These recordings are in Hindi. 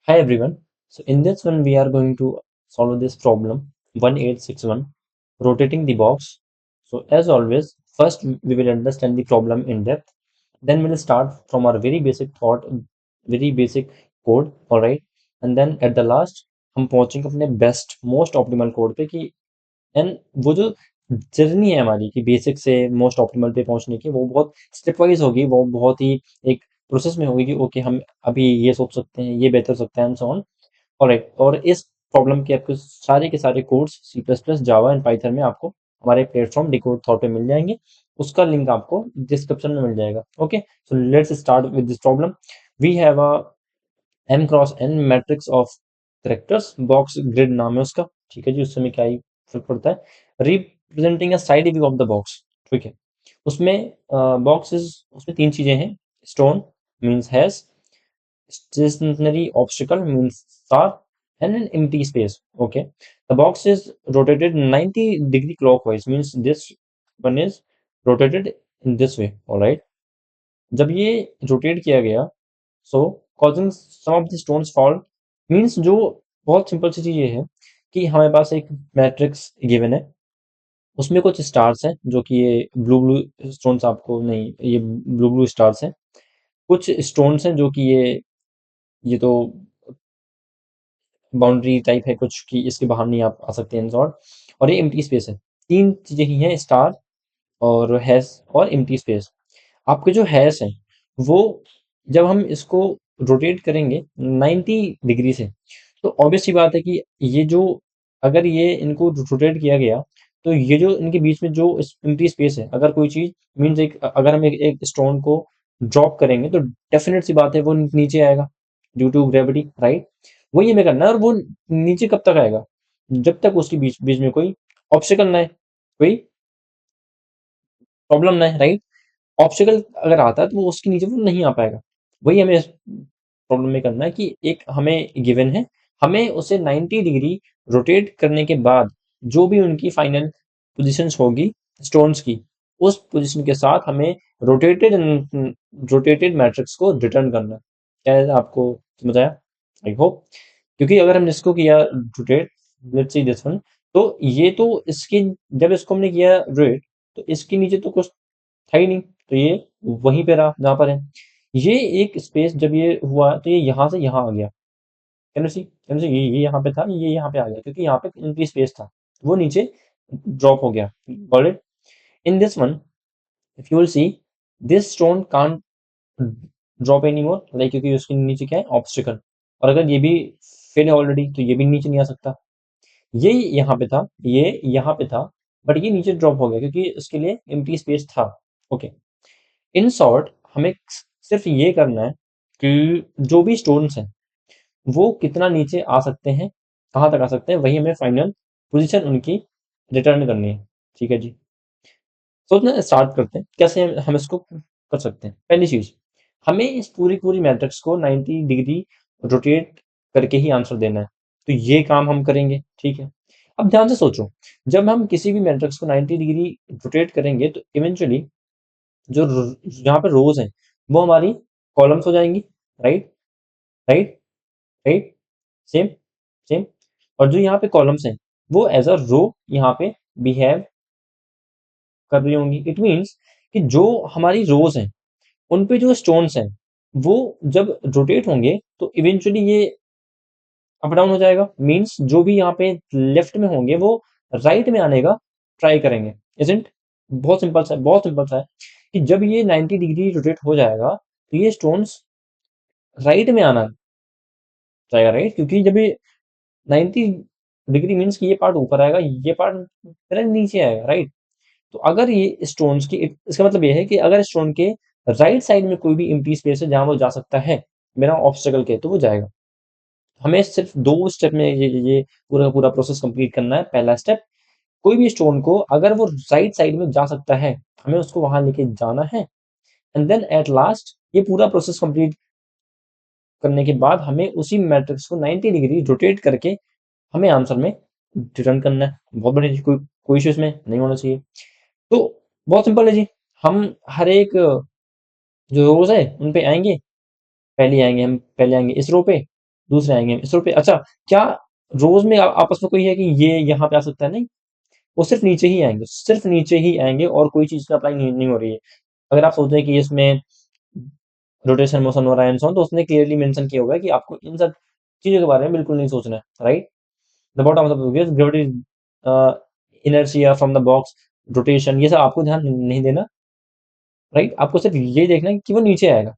Hi everyone. So in this one we are going to solve this problem 1861 rotating the box. So as always first we will understand the problem in depth, then we'll start from our very basic thought, very basic code, all right, and then at the last हम पहुंचेंगे अपने बेस्ट मोस्ट ऑप्टिमल कोड पे कि एंड वो जो जर्नी है हमारी कि बेसिक से मोस्ट ऑप्टिमल पे पहुंचने की वो बहुत स्टेप वाइज होगी, वो बहुत ही एक प्रोसेस में होगी कि ओके हम अभी ये सोच सकते हैं, ये बेहतर हो सकता है एंड सो ऑन। ऑलराइट, और इस प्रॉब्लम के आपको सारे के सारे codes C plus plus Java and Python में आपको हमारे प्लेटफॉर्म डिकोड थॉट पे मिल जाएंगे। उसका लिंक आपको डिस्क्रिप्शन में मिल जाएगा। Okay, so let's start with this problem. We have a m cross n matrix of characters, box grid नाम है उसका। ठीक है जी, उससे हमें क्या ही फर्क पड़ता है। Representing a side view of the box. ठीक है, उसमें बॉक्सेस, उसमें तीन चीजें हैं। Stone means has, stationary obstacle means star, and an empty space. Okay, the box is rotated 90-degree clockwise means this one is rotated in this way. All right, जब ये रोटेट किया गया, सो causing some of the stones fall means जो बहुत सिंपल सी चीज ये है कि हमारे पास एक मैट्रिक्स गिवन है, उसमें कुछ स्टार्स हैं जो कि ये ब्लू ब्लू स्टोन्स, आपको नहीं, ये ब्लू ब्लू स्टार्स हैं। कुछ स्टोन्स हैं जो कि ये तो बाउंड्री टाइप है कुछ कि इसके बाहर नहीं आप आ सकते इन शॉर्ट, और ये एम्प्टी स्पेस है। तीन चीजें ही हैं, स्टार और हैश और एम्प्टी स्पेस। आपके जो हैश है वो जब हम इसको रोटेट करेंगे 90 डिग्री से, तो ऑब्वियस सी बात है कि ये जो, अगर ये इनको रोटेट किया गया तो ये जो इनके बीच में जो एम्प्टी स्पेस है, अगर कोई चीज मीन्स एक, अगर हम एक स्टोन को ड्रॉप करेंगे तो डेफिनेट सी बात है वो नीचे आएगा ड्यू टू ग्रेविटी, राइट। वही हमें करना है, और वो नीचे कब तक आएगा, जब तक उसके बीच बीच में कोई ऑब्स्टिकल ना है, कोई प्रॉब्लम ना है, राइट। ऑब्स्टिकल अगर आता है तो वो उसके नीचे वो नहीं आ पाएगा। वही हमें इस प्रॉब्लम में करना है कि एक हमें गिवन है, हमें उसे 90 डिग्री रोटेट करने के बाद जो भी उनकी फाइनल पोजीशंस होगी स्टोन्स की, उस पोजीशन के साथ हमें रोटेटेड रोटेटेड मैट्रिक्स को रिटर्न करना है। क्या है, आपको समझ आया? I hope. क्योंकि अगर हमने इसको किया rotate, let's see this one, तो ये तो इसकी, जब इसको हमने किया रोटेट तो इसके नीचे तो कुछ था ही नहीं, तो ये वहीं पे रहा जहाँ पर है। ये एक स्पेस जब ये हुआ तो ये यहाँ से यहाँ आ गया। कैन सी ये यहाँ पे था, ये यहाँ पे आ गया क्योंकि यहाँ पे एम्प्टी स्पेस था, वो नीचे ड्रॉप हो गया। Got it? In this one if you will see, this stone can't drop any more, like, क्योंकि उसके नीचे क्या है, ऑब्स्टिकल। और अगर ये भी फेल है ऑलरेडी तो ये भी नीचे नहीं आ सकता। ये यहाँ पे था, ये यहाँ पे था, बट ये नीचे ड्रॉप हो गया क्योंकि इसके लिए एम्प्टी स्पेस था। ओके, इन शॉर्ट हमें सिर्फ ये करना है कि जो भी स्टोन्स हैं वो कितना नीचे आ सकते हैं, कहाँ तक आ सकते हैं, वही हमें फाइनल पोजीशन उनकी रिटर्न करनी है। ठीक है जी, सोचना स्टार्ट करते हैं कैसे हम इसको कर सकते हैं। पहली चीज, हमें इस पूरी पूरी मैट्रिक्स को 90 डिग्री रोटेट करके ही आंसर देना है, तो ये काम हम करेंगे। ठीक है, अब ध्यान से सोचो, जब हम किसी भी मैट्रिक्स को 90 डिग्री रोटेट करेंगे तो इवेंचुअली जो यहाँ पे रोज हैं वो हमारी कॉलम्स हो जाएंगी, right, right, right, same, same. और जो यहाँ पे कॉलम्स हैं वो एज अ रो यहाँ पे बिहेव कर रही होंगी। इट मीन्स कि जो हमारी रोज हैं उन पे जो स्टोन्स हैं वो जब रोटेट होंगे तो इवेंचुअली ये अप डाउन हो जाएगा। मीन्स जो भी यहाँ पे लेफ्ट में होंगे वो राइट में आने का ट्राई करेंगे। इजंट? बहुत सिंपल सा है, बहुत सिंपल सा है कि जब ये 90 डिग्री रोटेट हो जाएगा तो ये स्टोन्स राइट में आना चाहेगा, राइट, क्योंकि जब ये 90 डिग्री मीन्स कि ये पार्ट ऊपर आएगा, ये पार्ट मेरा नीचे आएगा, राइट। तो अगर ये स्टोन्स की, इसका मतलब ये है कि अगर स्टोन के राइट साइड में कोई भी एम्प्टी स्पेस है जहां वो जा सकता है बिना ऑब्स्टेकल के, तो वो जाएगा। हमें सिर्फ दो स्टेप में ये पूरा पूरा प्रोसेस कंप्लीट करना है। पहला स्टेप, कोई भी स्टोन को अगर वो राइट साइड में जा सकता है हमें उसको वहां लेके जाना है, एंड देन एट लास्ट ये पूरा प्रोसेस कंप्लीट करने के बाद हमें उसी मैट्रिक्स को 90 डिग्री रोटेट करके हमें आंसर में रिटर्न करना है। बहुत बढ़िया जी, कोई कोई इशू इसमें नहीं होना चाहिए। तो बहुत सिंपल है जी, हम हर एक जो रोज है उन पे आएंगे, पहले आएंगे, हम पहले आएंगे इस रो पे, दूसरे आएंगे इस रो पे। अच्छा, क्या रोज में आपस में कोई है कि ये यहाँ पे आ सकता है? नहीं, वो सिर्फ नीचे ही आएंगे, सिर्फ नीचे ही आएंगे, और कोई चीज अप्लाई नहीं हो रही है। अगर आप सोच रहे हैं कि इसमें रोटेशन मोशन हो रहा है तो उसने क्लियरली मेंशन किया हुआ है कि आपको इन सब चीजों के बारे में बिल्कुल नहीं सोचना है, right? The bottom of the gravity, inertia from the box, rotation, ये सब आपको ध्यान नहीं देना, राइट? आपको सिर्फ ये देखना है कि वो नीचे आएगा।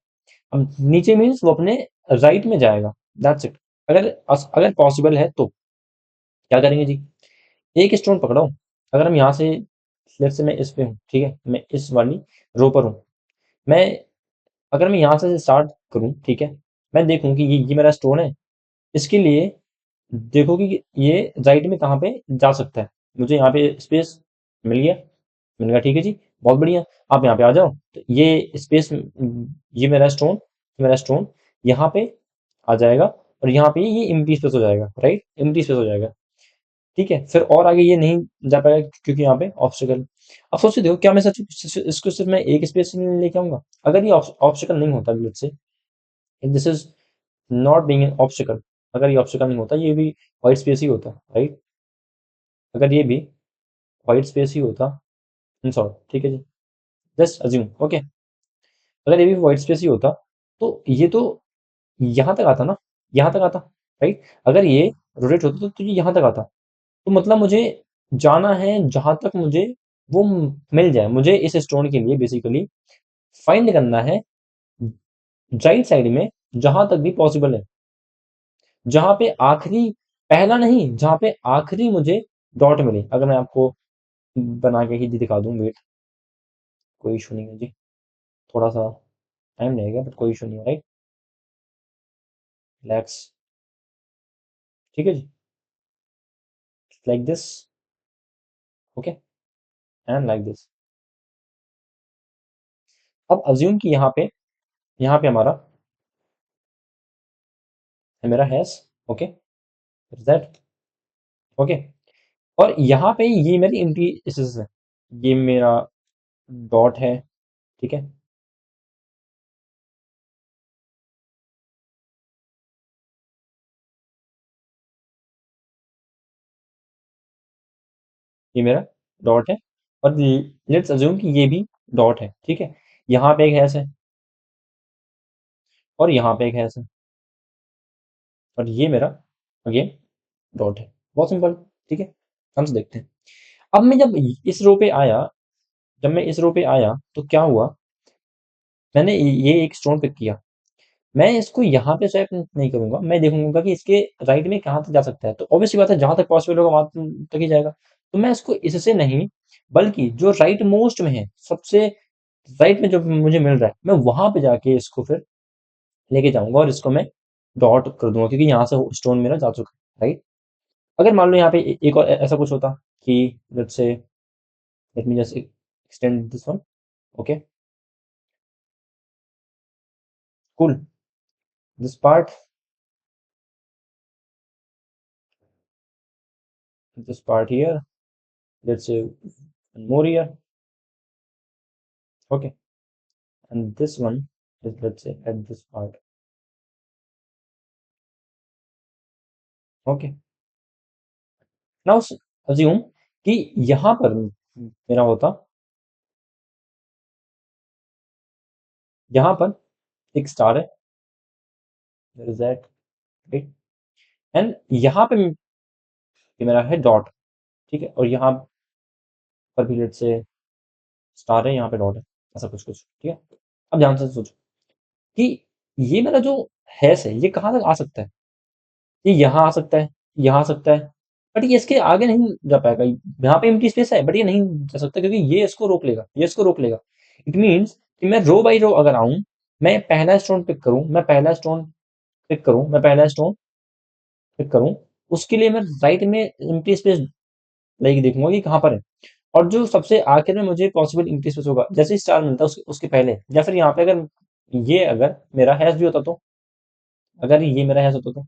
अब नीचे मीन्स वो अपने राइट में जाएगा, दैट्स इट। अगर अगर पॉसिबल है तो क्या करेंगे जी? एक स्टोन पकड़ो। अगर हम यहाँ से, लेट्स से मैं इस पे हूँ, ठीक है, मैं इस वाली रो पर हूँ। मैं अगर मैं यहाँ से स्टार्ट करूँ, ठीक है, मैं देखूँ कि ये मेरा स्टोन है। इसके लिए देखो कि ये राइट में कहाँ पे जा सकता है। मुझे यहाँ पे स्पेस मिल गया, मैंने कहा ठीक है जी, बहुत बढ़िया, आप यहाँ पे आ जाओ। तो ये स्पेस, ये मेरा स्टोन यहाँ पे आ जाएगा, और यहाँ पे ये एम्प्टी स्पेस हो जाएगा, राइट? एम्प्टी स्पेस हो जाएगा, ठीक है। फिर और आगे ये नहीं जा पाएगा क्योंकि यहाँ पे ऑब्स्टिकल। अब सोचिए, देखो, क्या मैं सच इसको सिर्फ मैं एक स्पेस में लेके आऊंगा? अगर ये ऑब्स्टिकल नहीं होता, let's say this is not being an obstacle, अगर ये ऑब्स्टिकल नहीं होता, ये भी व्हाइट स्पेस ही होता, राइट? अगर ये भी व्हाइट स्पेस ही होता, इन शॉर्ट, ठीक है जी, जस्ट अज्यूम, ओके, अगर ये भी व्हाइट स्पेस ही होता, तो ये तो यहाँ तक आता ना, यहाँ तक आता, राइट? अगर ये रोटेट होता तो ये यहाँ तक आता। तो मतलब मुझे जाना है जहां तक मुझे वो मिल जाए। मुझे इस स्टोन के लिए बेसिकली फाइंड करना है राइट साइड में, जहां तक भी पॉसिबल है, जहां पे आखिरी, पहला नहीं, जहां पे आखिरी मुझे डॉट मिले। अगर मैं आपको बना के ही दिखा दूं, वेट, कोई इशू नहीं है जी, थोड़ा सा टाइम लगेगा बट कोई इशू नहीं है, राइट? रिलैक्स, ठीक है जी, like this, okay, and like this. अब अज्यूम कि यहाँ पे हमारा है, मेरा हैश, ओके, दैट, ओके, और यहाँ पे ये मेरी इंटीसेस है, ये मेरा डॉट है, ठीक है, ये मेरा डॉट है, और लेट्स अज्यूम कि ये भी डॉट है, ठीक है। यहाँ पे एक हैश है, और यहाँ पे एक हैश है, और ये मेरा अगेन डॉट है। बहुत सिंपल, ठीक है, हम से देखते हैं। अब मैं जब इस रो पे आया, जब मैं इस रो पे आया तो क्या हुआ? मैंने ये एक स्टोन पिक किया। मैं इसको यहाँ पे स्वैप नहीं करूंगा, मैं देखूंगा कि इसके राइट में कहाँ तक जा सकता है। तो ऑब्वियसली बात है, जहां तक पॉसिबल होगा वहां तक ही जाएगा। तो मैं इसको इससे नहीं, बल्कि जो राइट मोस्ट में है, सबसे राइट में जो मुझे मिल रहा है, मैं वहां पे जाके इसको फिर लेके जाऊंगा, और इसको मैं डॉट कर दूंगा, क्योंकि यहाँ से स्टोन मेरा जा चुका है, राइट? अगर मान लो यहाँ पे एक और ऐसा कुछ होता कि, let's say, let me just extend this one, okay, cool, this part, this part here, let's say one more here, okay, and this one is, let's say, at this part, okay. Now assume कि यहाँ पर मेरा होता, यहाँ पर एक स्टार है, there is that, right? And यहाँ पे ये मेरा है डॉट, ठीक है, और यहाँ पर भी लेट्स से स्टार है, यहाँ पे डॉट है, ऐसा कुछ कुछ, ठीक है। अब ध्यान से सोचो कि ये मेरा जो हैश है, ये कहाँ तक आ सकता है? ये यहाँ आ सकता है, यहाँ आ सकता है, बट ये इसके आगे नहीं जा पाएगा। यहाँ पे एम्प्टी स्पेस है, बट ये नहीं जा सकता, क्योंकि ये इसको रोक लेगा, ये इसको रोक लेगा। इट मीन्स कि मैं रो बाई रो अगर आऊं, मैं पहला स्टोन पिक करूं, मैं पहला स्टोन पिक करूं, उसके लिए मैं राइट में एम्प्टी स्पेस लाइक देखूंगा कि कहाँ पर है। और जो सबसे आखिर में मुझे पॉसिबल एम्प्टी स्पेस होगा, जैसे ही स्टार मिलता है उसके पहले, या फिर यहाँ पे अगर ये, अगर मेरा हैश भी होता तो, अगर ये मेरा हैश होता तो,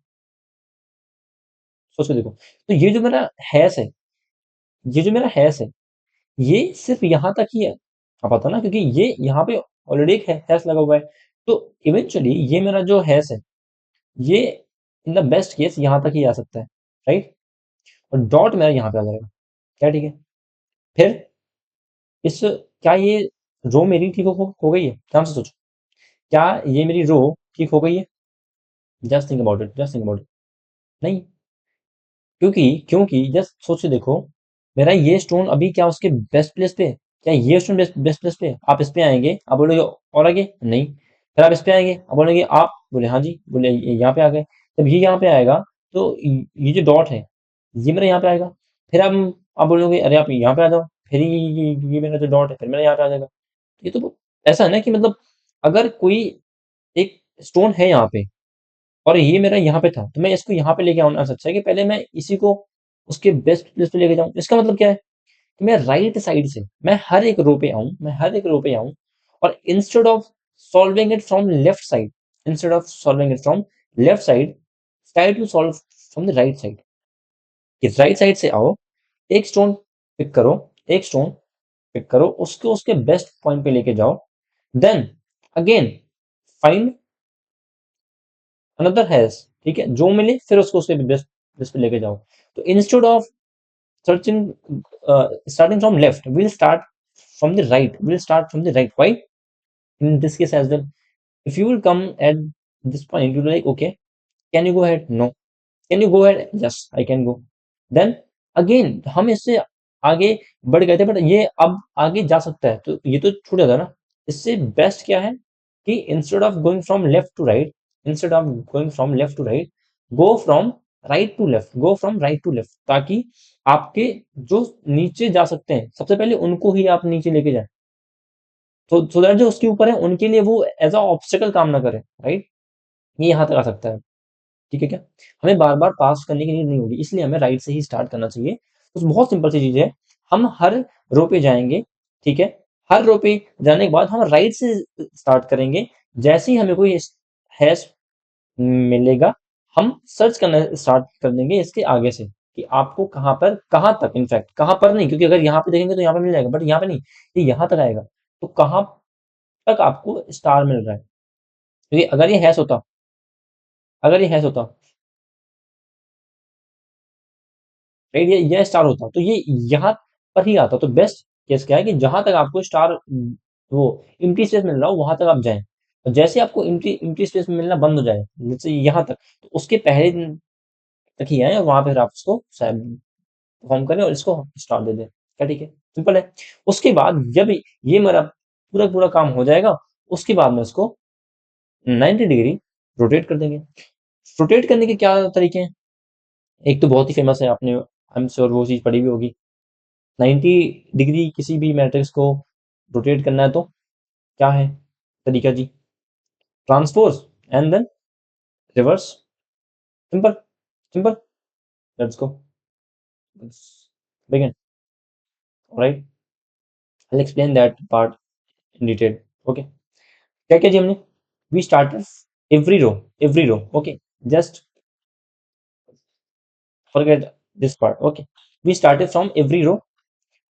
सोच के देखो। तो ये जो मेरा हैश है, ये सिर्फ यहाँ तक ही है, आप पता ना, क्योंकि ये यहाँ पे ऑलरेडी एक हैश लगा हुआ है। तो इवेंचुअली ये मेरा जो हैश है, ये इन द बेस्ट केस यहाँ तक ही आ सकता है, राइट? और डॉट मेरा यहाँ पे आ जाएगा, क्या ठीक है? फिर इस क्या ये रो मेरी ठीक हो गई है? ध्यान से सोचो, क्या ये मेरी रो ठीक हो गई है? Just think about it, just think about it. नहीं, क्योंकि जस्ट सोच के देखो, मेरा ये स्टोन अभी क्या उसके बेस्ट प्लेस पे है? क्या ये स्टोन बेस्ट बेस्ट प्लेस पे है? आप इस पे आएंगे, आप बोलोगे और आगे नहीं, फिर आप इस पे आएंगे, आप बोलेंगे आप बोले हाँ जी, बोले यहाँ पे आ गए। जब ये यहाँ पे आएगा तो ये जो डॉट है ये मेरा यहाँ पे आएगा। फिर आप बोलोगे अरे आप यहाँ पे आ जाओ, फिर ये मेरा जो डॉट है फिर मेरा यहाँ पे आ जाएगा। ये तो ऐसा है ना कि मतलब अगर कोई एक स्टोन है यहाँ पे और ये मेरा यहाँ पे था, तो मैं इसको यहाँ पे लेके आना अच्छा है कि पहले मैं इसी को उसके बेस्ट प्लेस पे लेके जाऊँ। इसका मतलब क्या है कि मैं राइट साइड से मैं हर एक रो पे आऊँ, मैं हर एक रो पे आऊँ और instead of solving it from left side, instead of solving it from left side, try to solve from the right side. कि राइट साइड से आओ, एक स्टोन पिक करो, एक स्टोन पिक करो, उसको उसके बेस्ट पॉइंट पे लेके जाओ, then again find another hash, ठीक है? जो मिले फिर उसको उसके बेस्ट बेस्ट पे लेके जाओ। तो instead of searching starting from left, we'll start from the right, we'll start from the right. Why? In this case as well, if you will come at this point, you'll be like okay, can you go ahead? No. Can you go ahead? Yes, I can go. Then again हम इससे आगे बढ़ गए थे, बट ये अब आगे जा सकता है, तो ये तो छूट जाता है ना। इससे बेस्ट क्या है कि instead of going from left to right, instead of going from left to right, go from right to left, go from right to left, ताकि आपके जो नीचे जा सकते हैं सबसे पहले उनको ही आप नीचे लेके जाए, तो सो दैट जो उसके ऊपर है उनके लिए वो एज अ ऑब्स्टेकल काम ना करे, राइट? ये यहाँ तक आ सकता है, ठीक है क्या? हमें बार-बार पास करने की नीड नहीं होगी, इसलिए हमें राइट से ही स्टार्ट करना चाहिए। तो बहुत सिंपल सी चीज़ है, हम हर रो पे जाएँगे, ठीक है? हर रो पे जाने के बाद हम राइट से स्टार्ट करेंगे। जैसे ही हमें कोई हैश मिलेगा, हम सर्च करना स्टार्ट कर देंगे इसके आगे से, कि आपको कहाँ पर, कहाँ तक, इनफैक्ट कहाँ पर नहीं, क्योंकि अगर यहाँ पे देखेंगे तो यहाँ पे मिल जाएगा, बट यहाँ पे नहीं, ये यहाँ तक आएगा। तो कहाँ तक आपको स्टार मिल रहा है? क्योंकि अगर ये हैश होता, राइट, ये स्टार होता तो ये यहाँ पर ही आता। तो बेस्ट केस क्या है कि जहां तक आपको स्टार वो एम्प्टी स्पेस मिल रहा हो वहां तक आप जाएं, और जैसे आपको एम्प्टी एम्प्टी स्पेस मिलना बंद हो जाए, जैसे यहाँ तक, तो उसके पहले दिन तक ही आए और वहां पर आप उसको परफॉर्म करें और इसको स्टार दे दें, क्या ठीक है? सिंपल है। उसके बाद जब ये मेरा पूरा पूरा काम हो जाएगा, उसके बाद में इसको 90 डिग्री रोटेट कर देंगे। रोटेट करने के क्या तरीके हैं? एक तो बहुत ही फेमस है, आपने आई एम श्योर वो चीज पढ़ी भी होगी। 90 डिग्री किसी भी मैट्रिक्स को रोटेट करना है तो क्या है तरीका जी? Transpose and then reverse. Simple, simple. Let's go, begin. Right, I explain that part in detail. Okay, क्या किया जी हमने? We started every row, okay, just forget this part. Okay, we started from every row.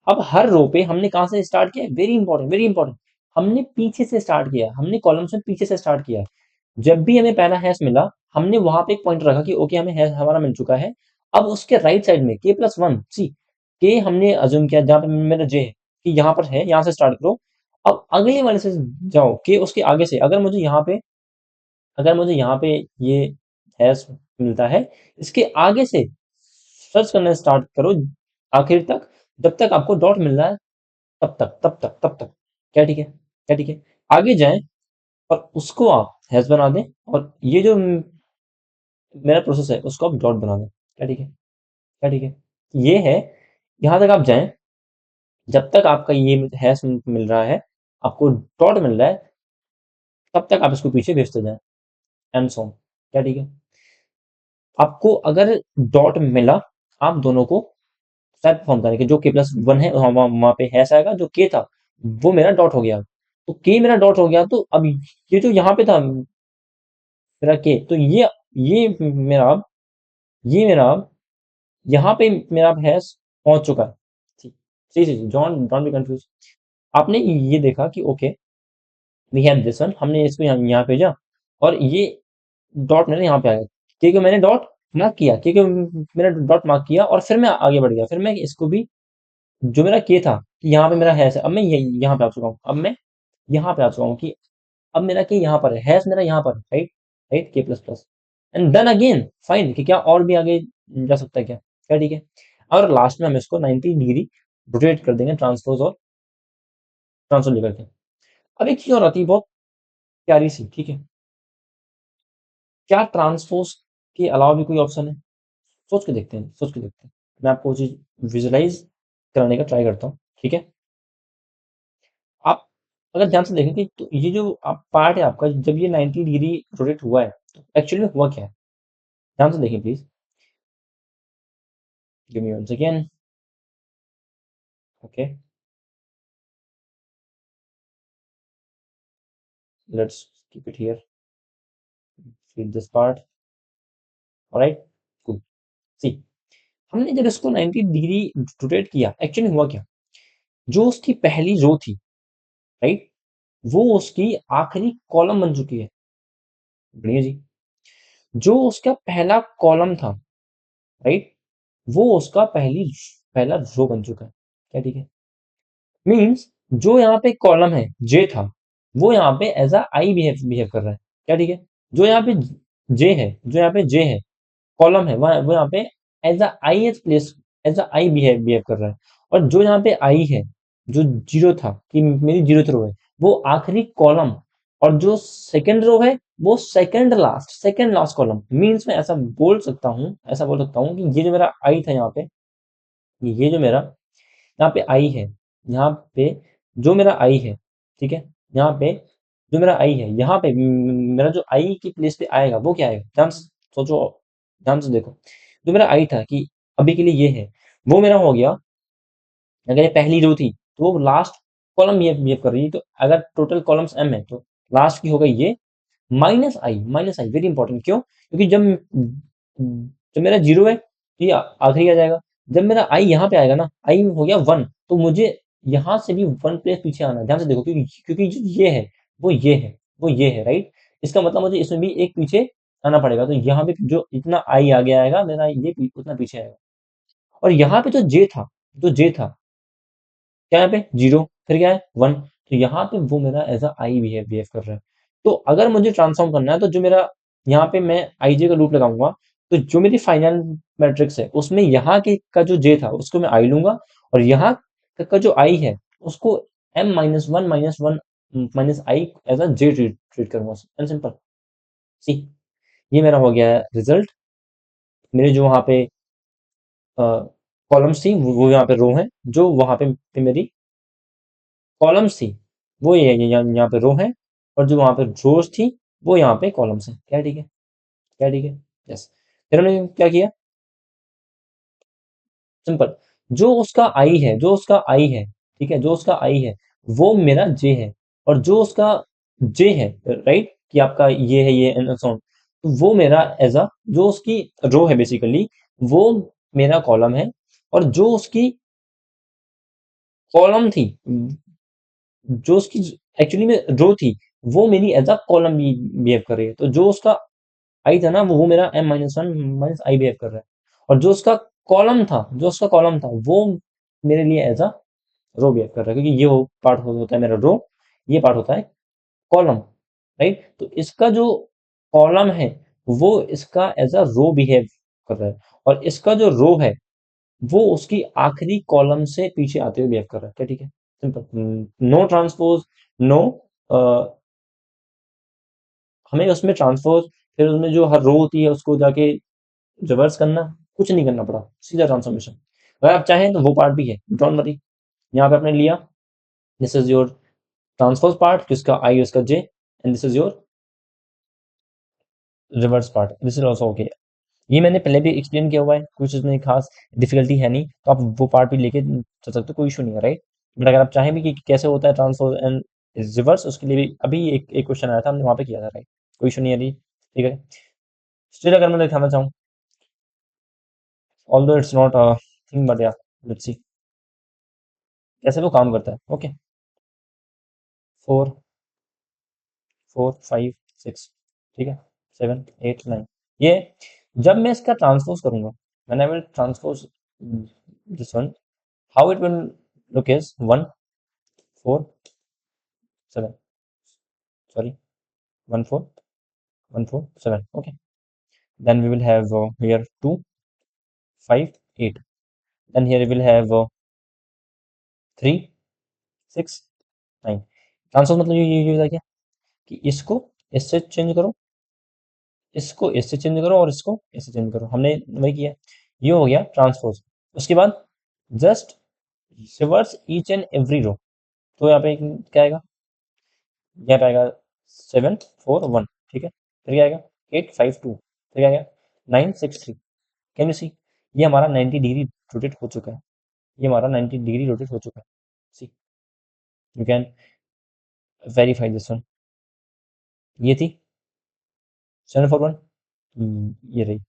अब हर रो पे हमने कहाँ से स्टार्ट किया? वेरी इंपॉर्टेंट, वेरी इंपॉर्टेंट, हमने पीछे से स्टार्ट किया, हमने कॉलम्स में पीछे से स्टार्ट किया। जब भी हमें पहला हैश मिला, हमने वहां पे एक पॉइंट रखा कि ओके हमें हैश हमारा मिल चुका है। अब उसके राइट साइड में k+1, सी के हमने अज्यूम किया जहां पे मेरा जे है कि यहाँ पर है, यहाँ से स्टार्ट करो। अब अगले वाले से जाओ के उसके आगे से, अगर मुझे यहाँ पे ये हैश मिलता है, इसके आगे से सर्च करना स्टार्ट करो आखिर तक, जब तक आपको डॉट मिल रहा है, तब तक, क्या ठीक है? क्या ठीक है? आगे जाएं और उसको आप हैश बना दें, और ये जो मेरा प्रोसेस है उसको आप डॉट बना दें, क्या ठीक है? क्या ठीक है? ये है, यहाँ तक आप जाएं, जब तक आपका ये हैश मिल रहा है, आपको डॉट मिल रहा है, तब तक आप इसको पीछे भेजते जाएं, एंड सो ऑन, क्या ठीक है? आपको अगर डॉट मिला, आप दोनों को शायद परफॉर्म करें कि जो k+1 है वहां पे हैश आएगा, जो k था वो मेरा डॉट हो गया। तो k मेरा डॉट हो गया, तो अब ये जो यहाँ पे था मेरा k, तो ये मेरा अब ये मेरा अब यहाँ पे मेरा अब हैश पहुंच चुका है। ठीक, see see don't don't be confuse. आपने ये देखा कि okay we have this one, हमने इसको यहाँ भेजा और ये डॉट मेरा यहाँ पे आ गया। के मैंने डॉट मार्क किया, के मैंने डॉट मार्क किया और फिर मैं आगे बढ़ गया, फिर मैं इसको भी जो मेरा के था कि यहाँ पे मेरा हैश है, अब मैं यहाँ पे आ चुका हूँ, अब मैं यहाँ पे आ चुका हूँ कि अब मेरा के यहाँ पर है, हैश मेरा यहाँ पर, right, right, k plus plus and then again find कि क्या और भी आगे जा सकता है क्या, क्या ठीक है। और लास्ट में हम इसको 90 डिग्री रोटेट कर देंगे ट्रांसपोज और ट्रांसफर लेकर के। अब एक चीज और आती है बहुत प्यारी सी, ठीक है, क्या ट्रांसपोज के अलावा भी कोई ऑप्शन है? सोच के देखते हैं, सोच के देखते हैं, मैं आपको वो चीज विजुलाइज कराने का ट्राई करता हूँ, ठीक है। आप अगर ध्यान से देखें कि तो ये जो आप पार्ट है आपका, जब ये 90 डिग्री रोटेट हुआ है तो एक्चुअली में हुआ क्या है, ध्यान से देखें please, give me one second, okay, let's keep it here, feed this part, alright, cool. See, हमने जब इसको 90 डिग्री रोटेट किया, एक्चुअली हुआ क्या, जो उसकी पहली रो थी, राइट, वो उसकी आखिरी कॉलम बन चुकी है, बढ़िया जी। जो उसका पहला कॉलम था, राइट, वो उसका पहला रो बन चुका है, क्या ठीक है। मीन्स जो यहाँ पे कॉलम है जे था, वो यहाँ पे एज अ आई बिहेव कर रहा है, क्या ठीक है। जो यहाँ पे जे है, जो यहाँ पे जे है, कॉलम है, वो यहाँ पे as a i as place, as a i behave कर रहा है। और जो यहाँ पे आई है, जो जीरो था कि मेरी जीरो रो है, वो आखिरी कॉलम, और जो सेकंड रो है वो सेकंड लास्ट कॉलम। मीन्स मैं ऐसा बोल सकता हूँ, ऐसा बोल सकता हूँ कि ये जो मेरा आई था यहाँ पे, ये जो मेरा यहाँ पे आई है, यहाँ पे जो मेरा आई है, ठीक है, यहाँ पे जो मेरा आई है, यहाँ पे मेरा जो आई की प्लेस पे आएगा वो क्या आएगा, ध्यान से सोचो, ध्यान से देखो। जो मेरा आई था कि अभी के लिए ये है, वो मेरा हो गया, अगर ये पहली रो थी तो वो लास्ट कॉलम बिहेव कर रही है, तो अगर टोटल कॉलम्स एम है तो लास्ट की हो गई ये minus I, minus I very important, क्यों, क्योंकि जब मेरा जीरो है तो ये आखिरी आ जाएगा, जब मेरा आई यहाँ पे आएगा ना, आई हो गया वन, तो मुझे यहाँ से भी वन प्लेस पीछे आना है, ध्यान से देखो, क्योंकि क्योंकि जो ये है वो ये है, वो ये है, राइट। इसका मतलब मुझे इसमें भी एक पीछे आना पड़ेगा, तो यहाँ पे जो इतना आई आगे आएगा मेरा, ये उतना पीछे आएगा। और यहाँ पे जो जे था, जो जे था, क्या यहाँ पे जीरो, फिर क्या है वन, तो यहाँ पे वो मेरा एज अ आई बिहेव कर रहा है। तो अगर मुझे ट्रांसफॉर्म करना है तो जो मेरा यहाँ पे मैं आई जे का लूप लगाऊंगा, तो जो मेरी फाइनल मैट्रिक्स है उसमें यहाँ के का जो जे था उसको मैं आई लूंगा, और यहाँ का जो आई है उसको m minus one minus i as a j treat करूंगा, एंड सिंपल। सी, ये मेरा हो गया है रिजल्ट। मेरे जो वहाँ पे कॉलम्स थी वो यहाँ पे रो है, जो वहाँ पे मेरी कॉलम्स थी वो ये यहाँ पे रो है, और जो वहां पे रोज थी वो यहाँ पे कॉलम्स है, क्या ठीक है, क्या ठीक है, यस। फिर हमने क्या किया, सिंपल, जो उसका आई है, जो उसका आई है, ठीक है, जो उसका आई है वो मेरा जे है, और जो उसका जे है, राइट, कि आपका ये है, ये एंड सो ऑन, तो वो मेरा एज अ जो उसकी रो है बेसिकली, वो मेरा कॉलम है, और जो उसकी कॉलम थी, जो उसकी एक्चुअली में रो थी, वो मेरी एज अ कॉलम बिहेव कर रही है। तो जो उसका आई था ना, वो मेरा m minus one minus i behave कर रहा है, और जो उसका कॉलम था, जो उसका कॉलम था वो मेरे लिए एज अ रो बिहेव कर रहा है, क्योंकि ये पार्ट होता है मेरा रो, ये पार्ट होता है कॉलम, राइट। तो इसका जो कॉलम है वो इसका एज अ रो बिहेव कर रहा है, और इसका जो रो है वो उसकी आखिरी कॉलम से पीछे आते हुए बिहेव कर रहा है, क्या ठीक है, सिंपल, नो ट्रांसपोज, नो, हमें उसमें ट्रांसपोज, फिर उसमें जो हर रो होती है उसको जाके रिवर्स करना, कुछ नहीं करना पड़ा, सीधा ट्रांसफॉर्मेशन। अगर आप चाहें तो वो पार्ट भी है, डोंट वरी, यहाँ पे आपने लिया, this is your transpose part, किसका आई उसका j, and this is your reverse part, this is also okay. ये मैंने पहले भी एक्सप्लेन किया हुआ है, कुछ इसमें खास डिफिकल्टी है नहीं, तो आप वो पार्ट भी लेके चल सकते हो, कोई इशू नहीं है, राइट। बट अगर आप चाहें भी कि कैसे होता है ट्रांसपोज एंड रिवर्स, उसके लिए भी अभी एक क्वेश्चन आया था, हमने वहाँ पे किया था, राइट, कोई इशू नहीं है, ठीक है। स्टिल अगर मैं दिखाना चाहूँ, although it's not a thing, but या लेट्स सी कैसे वो काम करता है, ओके। 4 4 5 6, ठीक है, 7 8 9, ये जब मैं इसका ट्रांसपोज करूंगा, when I will transpose this one, how it will look is 1 4 7, sorry, 1 4 1 4 7, okay. Then we will have here 2 5 8. Then here we will have 3 6 9. Transpose मतलब ये होता है क्या कि इसको इससे चेंज करो, इसको इससे चेंज करो और इसको इससे चेंज करो, हमने वही किया। ये हो गया ट्रांसपोज। उसके बाद just reverse each and every row. तो यहाँ पे क्या आएगा, यहाँ पे आएगा 7 4 1, ठीक है। फिर क्या आएगा 8 5 2, फिर क्या आएगा 9 6 3। कैन यू सी, ये हमारा 90 डिग्री रोटेट हो चुका है, ये हमारा 90 डिग्री रोटेट हो चुका है। See, you can verify this one. ये थी 7 4 1, ये रही।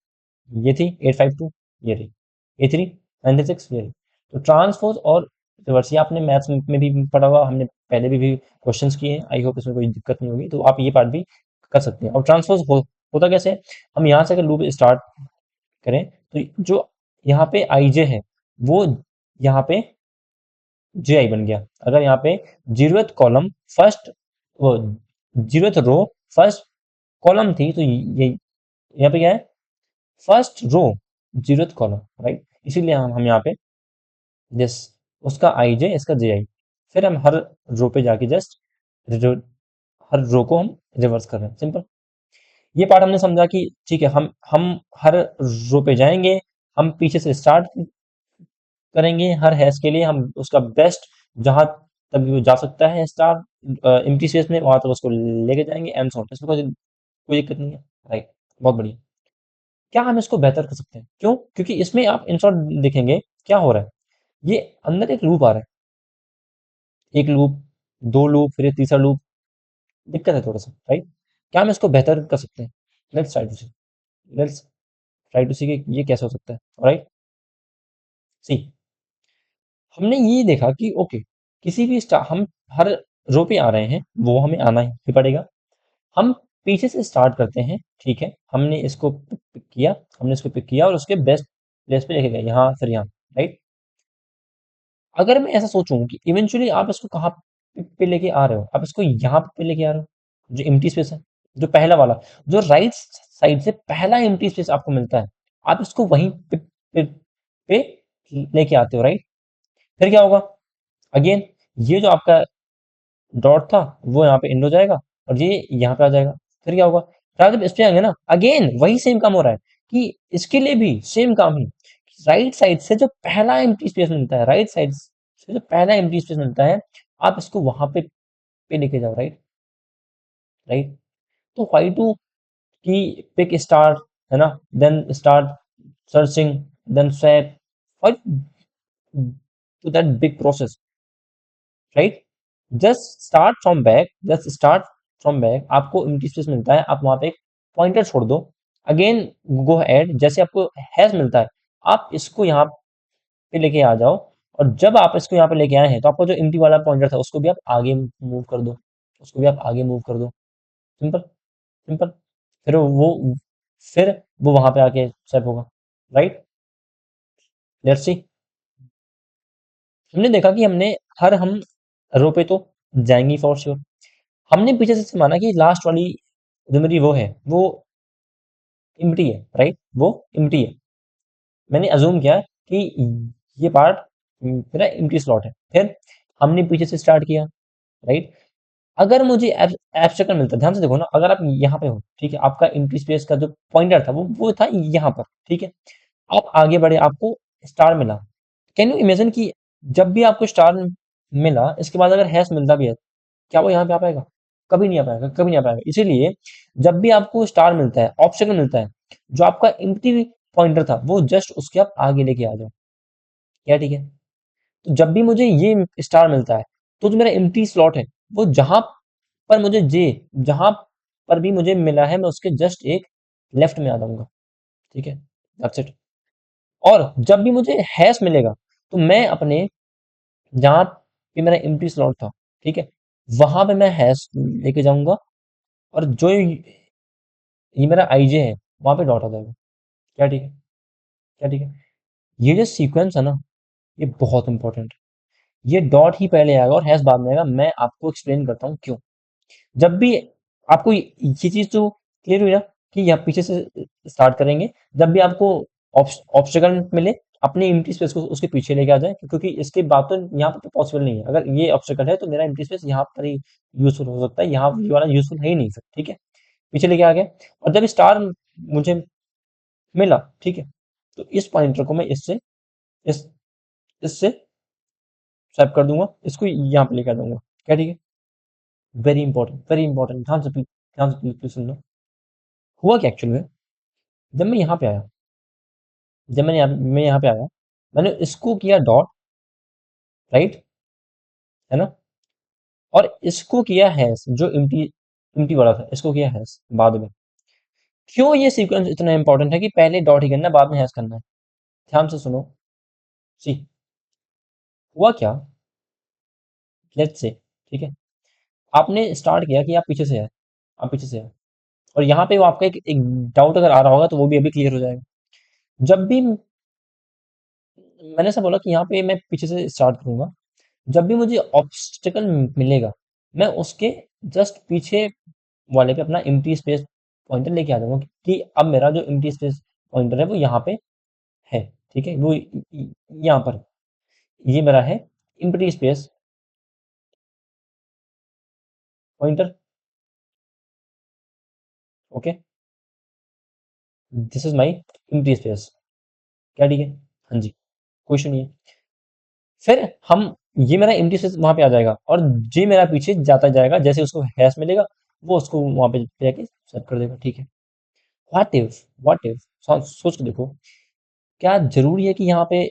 ये थी 8 5 2, ये रही। ये थी 9 6, ये रही। तो ट्रांसपोज और रिवर्स ये आपने मैथ्स में भी पढ़ा होगा, हमने पहले भी क्वेश्चंस किए हैं। आई होप इसमें कोई दिक्कत नहीं होगी, तो आप ये पार्ट भी कर सकते हैं। और ट्रांसपोज होता कैसे है, हम यहाँ से अगर लूप स्टार्ट करें तो जो यहाँ पे आई जे है वो यहाँ पे जे आई बन गया। अगर यहाँ पे 0th कॉलम फर्स्ट, वो 0th रो फर्स्ट कॉलम थी, तो ये यहाँ पे क्या है, first row 0th column, right. इसीलिए हम यहाँ पे दिस, उसका आई जे, इसका जे आई, फिर हम हर रो पे जाके जस्ट हर रो को हम रिवर्स कर रहे हैं, सिंपल। ये पार्ट हमने समझा कि ठीक है, हम हर रो पे जाएंगे, हम पीछे से स्टार्ट करेंगे, हर हैश के लिए हम उसका बेस्ट जहां तक भी वो जा सकता है स्टार एम्प्टी स्पेस में, वहां तक उसको लेके जाएंगे एंड सो ऑन। इसमें कोई दिक्कत नहीं है, राइट। बहुत बढ़िया। क्या हम इसको बेहतर कर सकते हैं, क्यों, क्योंकि इसमें आप इन शॉर्ट देखेंगे क्या हो रहा है, ये अंदर एक लूप आ रहा है, एक लूप, दो लूप, फिर ये तीसरा लूप, दिक्कत है थोड़ा सा, राइट। क्या हम इसको बेहतर कर सकते हैं, let's try to see, let's try to see कि ये कैसे हो सकता है, राइट। सी, हमने ये देखा कि ओके, किसी भी स्टार हम हर रो पे आ रहे हैं, वो हमें आना ही पड़ेगा। हम पीछे से स्टार्ट करते हैं, ठीक है, हमने इसको पिक किया, हमने इसको पिक किया और उसके बेस्ट प्लेस पे लेके गए, यहाँ फिर यहाँ, राइट। अगर मैं ऐसा सोचूं कि इवेंचुअली आप इसको कहाँ पे लेके आ रहे हो, आप इसको यहाँ पे लेके आ रहे हो, जो एम्प्टी स्पेस है, जो पहला वाला, जो राइट साइड से पहला एम्प्टी स्पेस आपको मिलता है, आप इसको वहीं पे लेके आते हो, राइट। फिर क्या होगा, अगेन ये जो आपका डॉट था वो यहाँ पे एंड हो जाएगा और ये यहाँ पे आ जाएगा। फिर क्या होगा, फिर जब इस पे आएंगे ना, अगेन वही सेम काम हो रहा है कि इसके लिए भी सेम काम ही, राइट साइड से जो पहला एम्प्टी स्पेस मिलता है, राइट साइड से जो पहला एम्प्टी स्पेस मिलता है, आप इसको वहां पे लेके जाओ, राइट, राइट। तो व्हाई टू की पिक स्टार्ट, है ना, then start searching, then swap, why to that big process, right. Just start from back, आपको एम्प्टी स्पेस मिलता है, आप वहां पे एक पॉइंटर छोड़ दो, अगेन गो ऐड, जैसे आपको हैश मिलता है, आप इसको यहाँ पे लेके आ जाओ, और जब आप इसको यहाँ पे लेके आए हैं तो आपको जो एम्प्टी वाला पॉइंटर था उसको भी आप आगे मूव कर दो, उसको भी आप आगे मूव कर दो, सिंपल, सिंपल। फिर वो फिर वो वहां पे आके सेट होगा, राइट। लेट्स सी, हमने देखा कि हम रो पे तो जाएंगे फॉर श्योर। हमने पीछे से माना कि लास्ट वाली जो मेरी वो है वो एम्प्टी है, राइट, वो एम्प्टी है। मैंने अज्यूम किया कि ये पार्ट मेरा एम्प्टी स्लॉट है। फिर हमने पीछे से स्टार्ट किया, राइट। अगर मुझे एब्स्ट्रैक्ट मिलता, ध्यान से देखो ना, अगर आप यहाँ पे हो, ठीक है, आपका एम्प्टी स्पेस का जो पॉइंटर था वो था यहाँ पर, ठीक है, आप आगे बढ़े, आपको स्टार मिला। कैन यू इमेजिन कि जब भी आपको स्टार मिला, इसके बाद अगर हैश मिलता भी है, क्या वो यहाँ पे आ पाएगा, कभी नहीं आ पाएगा, कभी नहीं आ पाएगा। इसीलिए जब भी आपको स्टार मिलता है, ऑप्शन मिलता है, जो आपका एम्प्टी पॉइंटर था वो जस्ट उसके आप आगे लेके आ जाओ, क्या, ठीक है। तो जब भी मुझे ये स्टार मिलता है, तो जो मेरा एम्प्टी स्लॉट है, वो जहां पर मुझे जे जहां पर भी मुझे मिला है, मैं उसके जस्ट एक लेफ्ट में आ जाऊंगा, ठीक है, दैट्स इट। और जब भी मुझे हैश मिलेगा, तो मैं अपने जहां पे मेरा एम्प्टी स्लॉट था, ठीक है, वहां पे मैं हैश लेके जाऊंगा, और जो ये मेरा आईजे है वहां पे डॉट आ जाएगा, क्या ठीक है? क्या ठीक है? ये जो सीक्वेंस है ना, ये बहुत इंपॉर्टेंट है। ये डॉट ही पहले आएगा और हैश बाद में आएगा। मैं आपको एक्सप्लेन करता हूँ क्यों। जब भी आपको ये चीज तो क्लियर हुई ना कि यहाँ पीछे से स्टार्ट करेंगे। जब भी आपको ऑब्स्टेकल मिले, अपने एम्प्टी स्पेस को उसके पीछे लेके आ जाए, क्योंकि इसके बाद तो यहाँ पर तो पॉसिबल नहीं है। अगर ये ऑब्स्टेकल है तो मेरा एम्प्टी स्पेस यहाँ पर ही यूजफुल हो सकता है, यहाँ ये वाला यूजफुल है ही नहीं सर, ठीक है। पीछे लेके आ गया, और जब स्टार मुझे मिला, ठीक है, तो इस पॉइंटर को मैं इस इससे स्वैप कर दूंगा, इसको यहाँ पे लेके आ जाऊंगा। क्या ठीक है? वेरी इंपॉर्टेंट, वेरी इंपॉर्टेंट, ध्यान से प्लीज सुन लो। हुआ क्या एक्चुअल में, जब मैं यहाँ पे आया, मैं यहाँ पे आया, मैंने इसको किया डॉट, राइट, है ना, और इसको किया हैश, जो इम्टी इम्टी वाला था, इसको किया हैश बाद में। क्यों ये सीक्वेंस इतना इंपॉर्टेंट है कि पहले डॉट ही करना है, बाद में हैश करना है? ध्यान से सुनो। सी, हुआ क्या, लेट्स से, ठीक है, आपने स्टार्ट किया कि आप पीछे से है, आप पीछे से है, और यहाँ पे वो आपका एक डाउट अगर आ रहा होगा तो वो भी अभी क्लियर हो जाएगा। जब भी मैंने ऐसा बोला कि यहाँ पे मैं पीछे से स्टार्ट करूंगा, जब भी मुझे ऑब्स्टिकल मिलेगा, मैं उसके जस्ट पीछे वाले पे अपना एम्प्टी स्पेस पॉइंटर लेके आ जाऊंगा कि अब मेरा जो एम्प्टी स्पेस पॉइंटर है वो यहाँ पे है, ठीक है, वो यहाँ पर, ये मेरा है empty space pointer. Okay, this is my empty space. क्या ठीक है? हाँ जी, क्वेश्चन नहीं है। फिर हम, ये मेरा एम्प्टी स्पेस वहां पे आ जाएगा, और जे मेरा पीछे जाता जाएगा, जैसे उसको हैश मिलेगा वो उसको वहां पे जाके सेट कर देगा, ठीक है। व्हाट इफ सोच के देखो, क्या जरूरी है कि यहाँ पे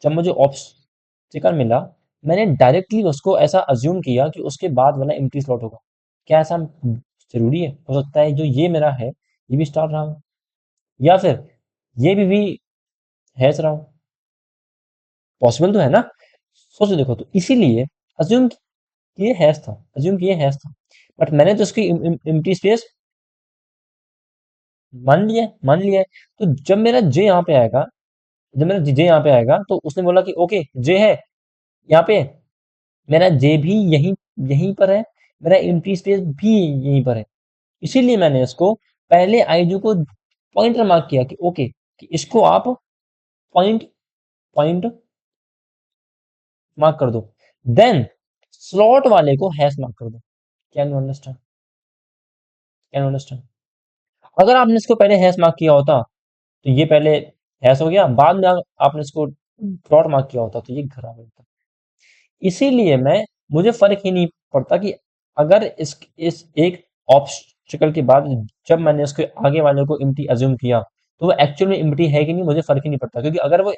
जब मुझे ऑब्स्टिकल मिला, मैंने डायरेक्टली उसको ऐसा अज्यूम किया कि उसके बाद वाला एम्प्टी स्लॉट होगा? क्या ऐसा जरूरी है? हो सकता है जो ये मेरा है ये भी स्टार रहा हो, या फिर ये भी हैश रहा हो। पॉसिबल तो है ना? सोच के देखो, तो इसीलिए अज्यूम ये हैश था, अज्यूम कि ये हैश था, बट मैंने तो उसकी एम्प्टी स्पेस मान लिया है। तो जब मेरा जे यहाँ पे आएगा, जब मेरा जे यहाँ पे आएगा, तो उसने बोला कि ओके जे है यहाँ पे, मेरा जे भी यहीं यहीं पर है, मेरा एम्प्टी स्पेस भी यहीं पर है। इसीलिए मैंने इसको पहले आईजू को पॉइंटर मार्क किया कि ओके, कि इसको आप पॉइंट पॉइंट मार्क कर दो, देन स्लॉट वाले को हैश मार्क कर दो। Can you understand? Can you understand? अगर आपने इसको पहले हैश मार्क किया होता तो ये पहले हैश हो गया, बाद में आपने इसको डॉट मार्क किया होता तो ये खराब होता। इसीलिए मैं, मुझे फर्क ही नहीं पड़ता कि अगर इस एक ऑब्स्टिकल के बाद जब मैंने उसके आगे वाले को एम्प्टी अज्यूम किया, तो वो एक्चुअल में एम्प्टी है कि नहीं, मुझे फर्क ही नहीं पड़ता, क्योंकि अगर वो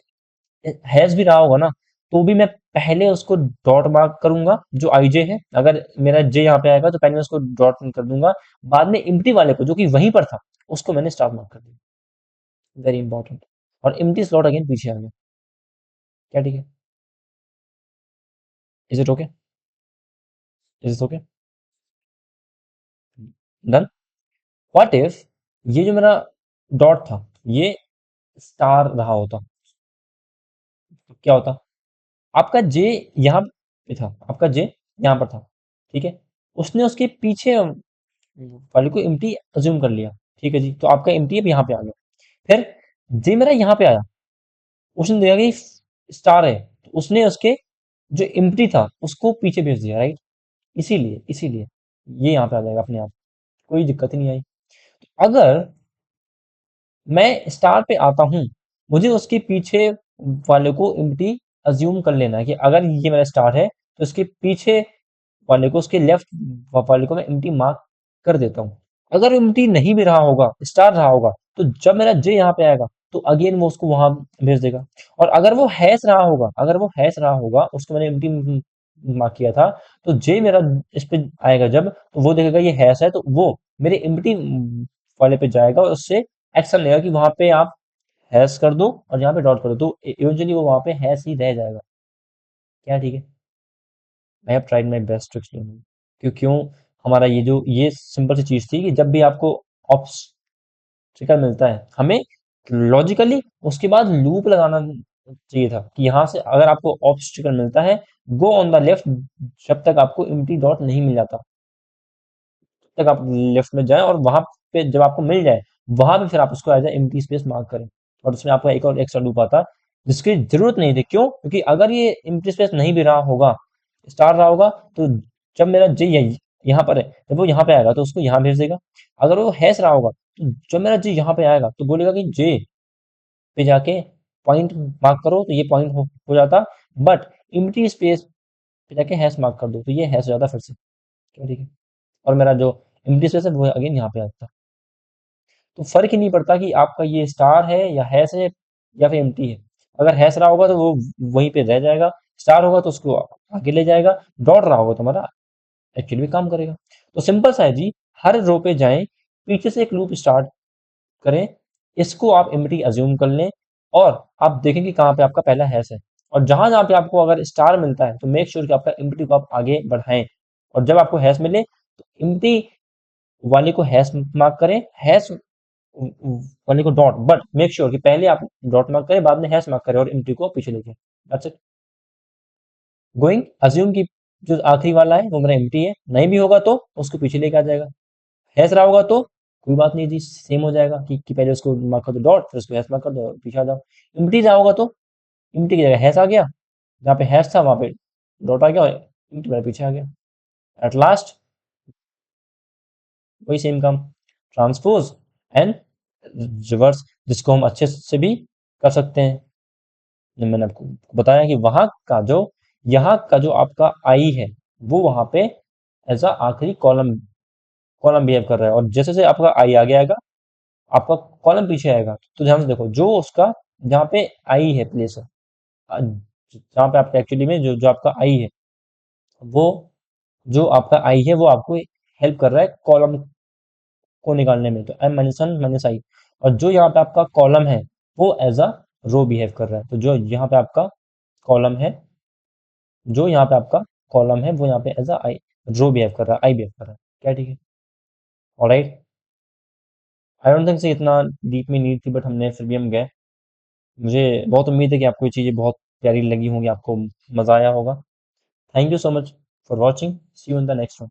हैश भी रहा होगा ना, तो भी मैं पहले उसको डॉट मार्क करूंगा जो आईजे है। अगर मेरा जे यहाँ पे आएगा तो पहले मैं उसको डॉट कर दूंगा, बाद में एम्प्टी वाले को जो कि वहीं पर था उसको मैंने स्टार मार्क कर दिया। Very important. और एम्प्टी स्लॉट अगेन पीछे आ गया। क्या ठीक है? Is it okay? Is it okay? Done. What if ये जो मेरा डॉट था ये स्टार रहा होता, तो क्या होता? आपका जे यहाँ पे था, आपका जे यहाँ पर था, ठीक है, उसने उसके पीछे वाले को एम्प्टी अज्यूम कर लिया, ठीक है जी, तो आपका एम्प्टी अब यहाँ पे आ गया। फिर जे मेरा यहाँ पे आया, उसने देखा कि स्टार है, तो उसने उसके जो एम्प्टी था उसको पीछे भेज दिया, राइट। इसीलिए इसीलिए ये यहाँ पे आ जाएगा अपने आप, कोई दिक्कत ही नहीं आई। अगर मैं स्टार पे आता हूँ, मुझे उसके पीछे वाले को एम्प्टी अज्यूम कर लेना है कि अगर ये मेरा स्टार है तो इसके पीछे वाले को, उसके लेफ्ट वाले को मैं एम्प्टी मार्क कर देता हूँ। अगर एम्प्टी नहीं भी रहा होगा, स्टार रहा होगा, तो जब मेरा जे यहाँ पे आएगा तो अगेन वो उसको वहां भेज देगा। और अगर वो हैश रहा होगा, अगर वो हैश रहा होगा, उसको मैंने एम्प्टी मार्क किया था, तो जे मेरा इस पे आएगा जब, तो वो देखेगा ये हैश है, तो वो मेरे एम्प्टी वाले पे जाएगा और उससे एक्शन लेगा कि वहां पे आप हैश कर दो और यहाँ पे डॉट कर दो, तो इवेंचुअली वो वहां पे हैश ही रह जाएगा। क्या ठीक है? I have tried my best to explain. क्यों क्यों हमारा ये जो ये सिंपल सी चीज थी कि जब भी आपको ऑब्स्टिकल मिलता है, हमें लॉजिकली उसके बाद लूप लगाना चाहिए था कि यहाँ से अगर आपको ऑब्स्टिकल मिलता है, गो ऑन द लेफ्ट, जब तक आपको एम्प्टी डॉट नहीं मिल जाता, तब तक आप लेफ्ट में जाएं और वहां पे जब आपको मिल जाए, वहां पे फिर आप उसको एज एम्प्टी स्पेस मार्क करें। और उसमें आपका एक और एक्स्ट्रा लूप आता, जिसकी जरूरत नहीं थी। क्यों? क्योंकि अगर ये एम्प्टी स्पेस नहीं भी रहा होगा, स्टार रहा होगा, तो जब मेरा जे यहाँ पर है, जब वो यहाँ पे आएगा तो उसको यहाँ भेज देगा। अगर वो हैश रहा होगा, तो जब मेरा जे यहाँ पे आएगा तो बोलेगा कि जे पे जाके पॉइंट मार्क करो, तो ये पॉइंट हो जाता। बट एम्प्टी स्पेस पे जाके हैश मार्क कर दो, तो ये हैश हो जाता फिर से। क्या ठीक है? और मेरा जो एम्प्टी स्पेस है वो अगेन यहाँ पे आता। तो फर्क ही नहीं पड़ता कि आपका ये स्टार है या हैश है या फिर एम्प्टी है। अगर हैश रहा होगा तो वो वहीं पे रह जाएगा, स्टार होगा तो उसको आगे ले जाएगा, डॉट रहा होगा तो हमारा एक्चुअली भी काम करेगा। तो सिंपल सा है जी, हर रो पे जाएं, पीछे से एक लूप स्टार्ट करें, इसको आप एम्प्टी अज्यूम कर लें, और आप देखें कि कहाँ पे आपका पहला हैश है। और जहां जहां पे आपको अगर स्टार मिलता है तो मेक श्योर कि आपका एम्प्टी को आप आगे बढ़ाएं। और जब आपको हैश मिले तो एम्प्टी वाले को हैश मार्क करें, हैश वाले co dot, but make sure कि पहले आप डॉट मार्क करें, बाद में हैश मार्क करें और एम्प्टी को पीछे लेके। That's it. गोइंग अज्यूम कि जो आखिरी वाला है वो मेरा एम्प्टी है, नहीं भी होगा तो उसको पीछे लेके आ जाएगा। हैश रहा होगा तो कोई बात नहीं जी, सेम हो जाएगा कि पहले उसको मार्क कर दो डॉट, फिर उसको हैश मार्क कर दो और पीछे आ जाओ। एम्प्टी रहा होगा तो एम्प्टी की जगह हैश आ गया, जहाँ पे हैश था वहां पे डॉट आ गया और एम्प्टी मेरे पीछे आ गया। एट लास्ट वही सेम काम, ट्रांसपोज एंड रिवर्स, जिसको हम अच्छे से भी कर सकते हैं। मैंने आपको बताया कि वहां का जो यहाँ का जो आपका आई है, वो वहां पे एज अ आखिरी कॉलम कॉलम बिहेव कर रहा है, और जैसे जैसे आपका आई आगे आएगा, आपका कॉलम पीछे आएगा। तो ध्यान से देखो, जो उसका जहाँ पे आई है प्लेस है, जहाँ पे आपका एक्चुअली में जो जो आपका आई है, वो जो आपका आई है वो आपको हेल्प कर रहा है कॉलम को निकालने में, तो एम माइनस वन माइनस आई। और जो यहाँ पे आपका कॉलम है वो एज अ रो बिहेव कर रहा है। तो जो यहाँ पे आपका कॉलम है, जो यहाँ पे आपका कॉलम है वो यहाँ पे as a I row behave कर रहा है, आई बिहेव कर रहा है। क्या ठीक है? ऑलराइट, आई डोंट थिंक से इतना डीप में नीड थी, बट हमने फिर भी हम गए। मुझे बहुत उम्मीद है कि आपको ये चीज़ें बहुत प्यारी लगी होंगी, आपको मज़ा आया होगा। Thank you so much for watching, see you in the next one.